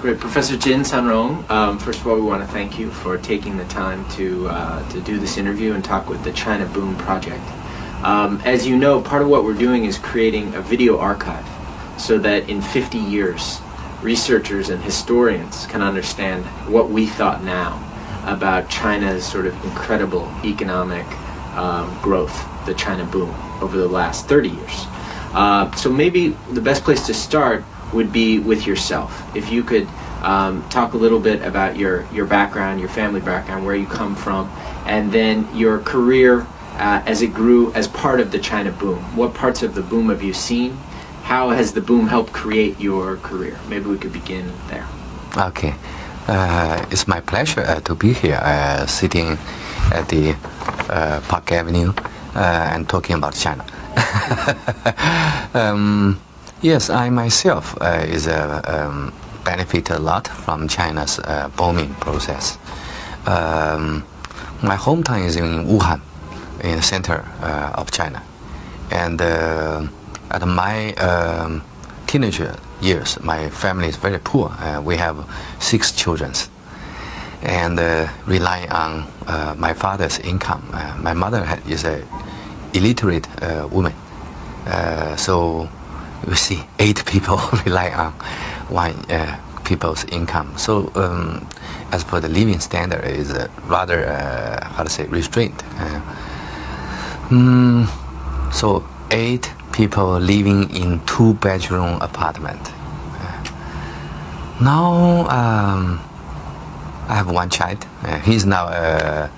Great. Professor金灿荣, first of all, we want to thank you for taking the time to do this interview and talk with the China Boom Project. As you know, part of what we're doing is creating a video archive so that in 50 years, researchers and historians can understand what we thought now about China's sort of incredible economic growth, the China boom, over the last 30 years. So maybe the best place to start would be with yourself. If you could talk a little bit about your background, your family background, where you come from, and then your career as it grew as part of the China boom. What parts of the boom have you seen? How has the boom helped create your career? Maybe we could begin there. Okay. It's my pleasure to be here, sitting at the Park Avenue and talking about China. Yes, I myself benefit a lot from China's booming process. My hometown is in Wuhan, in the center of China, and at my teenager years, my family is very poor. We have 6 children, and rely on my father's income. My mother is a illiterate woman, so you see 8 people rely on one people's income. So as for the living standard is rather restrained. So 8 people living in 2-bedroom apartment. Now I have one child. He's now a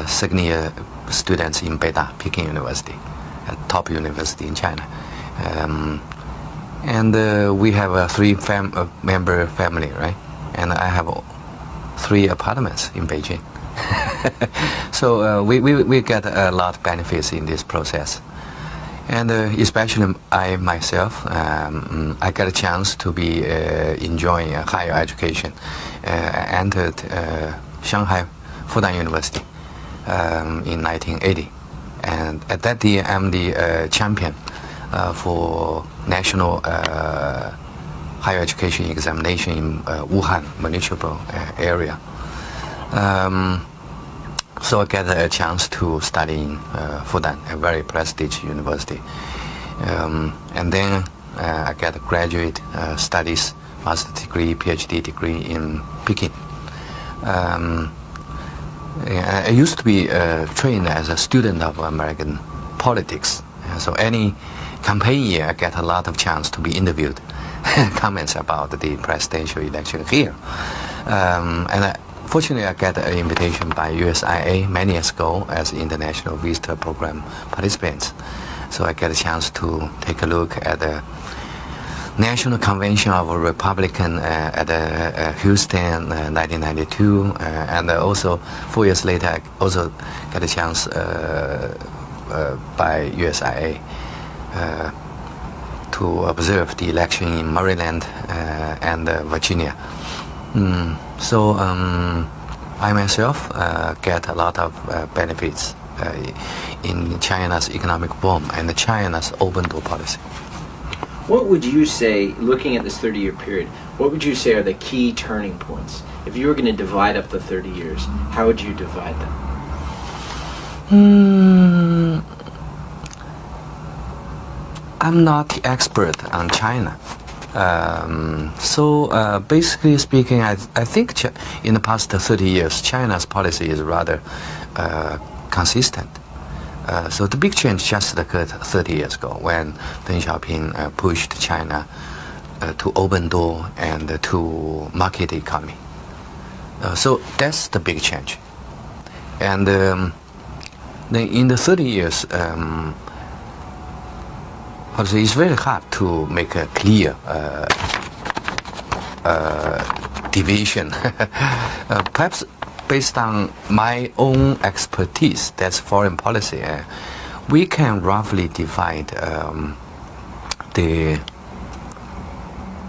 second-year student in Beida, Peking University, a top university in China. And we have a 3-member family, right? And I have 3 apartments in Beijing. So we get a lot of benefits in this process. And especially I myself, I got a chance to be enjoying higher education. I entered Shanghai Fudan University in 1980. And at that year, I'm the champion for national higher education examination in Wuhan municipal area. So I get a chance to study in Fudan, a very prestigious university. And then I get graduate studies, master's degree, PhD degree in Peking. I used to be trained as a student of American politics. So any campaign year, I get a lot of chance to be interviewed, comments about the presidential election here. And fortunately, I got an invitation by USIA many years ago as international visitor program participants. So I get a chance to take a look at the National Convention of Republican at Houston, 1992, and also 4 years later, I also got a chance by USIA to observe the election in Maryland and Virginia. So I myself get a lot of benefits in China's economic boom and China's open door policy. What would you say, looking at this 30-year period, what would you say are the key turning points? If you were going to divide up the 30 years, how would you divide them? I'm not the expert on China. So basically speaking, I think in the past 30 years, China's policy is rather consistent. So the big change just occurred 30 years ago when Deng Xiaoping pushed China to open door and to market economy. So that's the big change. And then in the 30 years, it's very hard to make a clear division. Perhaps based on my own expertise, that's foreign policy, we can roughly divide the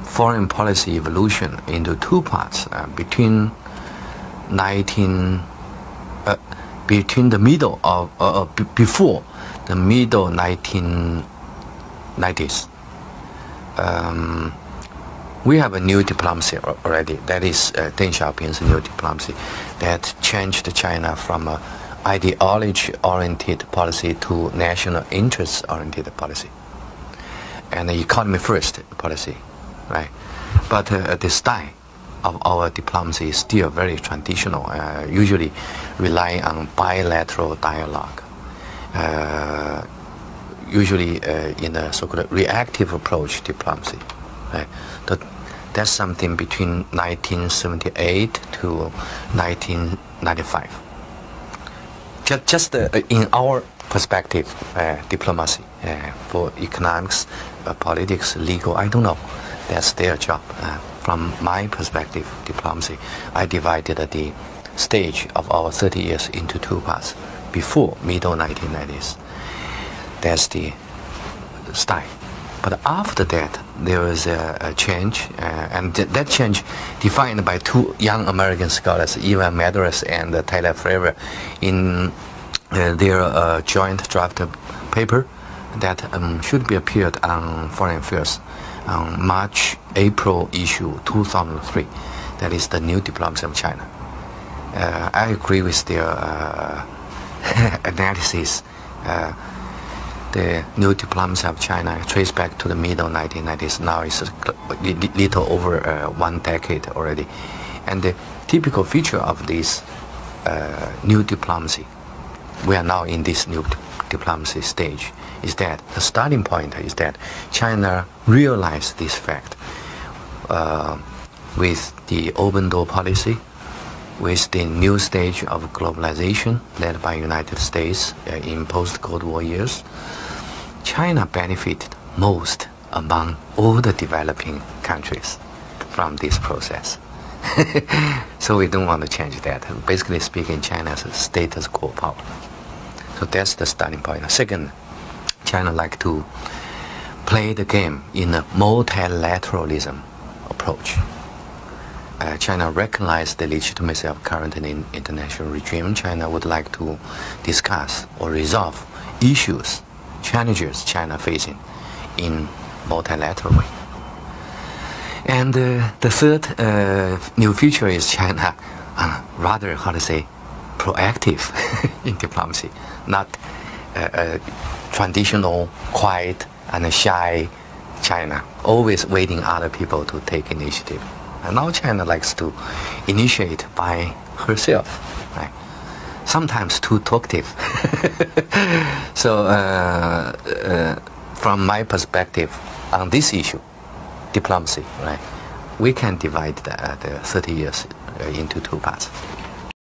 foreign policy evolution into 2 parts between the middle of before the middle 1990s. We have a new diplomacy already. That is Deng Xiaoping's new diplomacy that changed China from an ideology-oriented policy to national interest-oriented policy and economy-first policy, right? But the style of our diplomacy is still very traditional, usually relying on bilateral dialogue, usually in a so-called reactive approach diplomacy. Right? That's something between 1978 to 1995. Just in our perspective, diplomacy for economics, politics, legal, I don't know. That's their job. From my perspective, diplomacy, I divided the stage of our 30 years into two parts. Before middle 1990s, that's the style. But after that, there was a change, and that change defined by two young American scholars, Ivan Madras and Tyler Fravor, in their joint draft paper that should be appeared on Foreign Affairs on March-April issue 2003. That is the new diplomacy of China. I agree with their analysis. The new diplomacy of China traced back to the middle 1990s. Now it's a little over 1 decade already. And the typical feature of this new diplomacy, we are now in this new diplomacy stage, is that the starting point is that China realized this fact with the open door policy, with the new stage of globalization led by United States in post-Cold War years. China benefited most among all the developing countries from this process. So we don't want to change that. Basically speaking, China's a status quo power. So that's the starting point. Second, China like to play the game in a multilateralism approach. China recognized the legitimacy of current international regime. China would like to discuss or resolve issues, challenges China facing in multilateral way. And the third new feature is China rather, how to say, proactive in diplomacy, not traditional, quiet and shy China, always waiting other people to take initiative. And now China likes to initiate by herself, right? Sometimes too talkative. So from my perspective on this issue, diplomacy, right, we can divide the 30 years into two parts.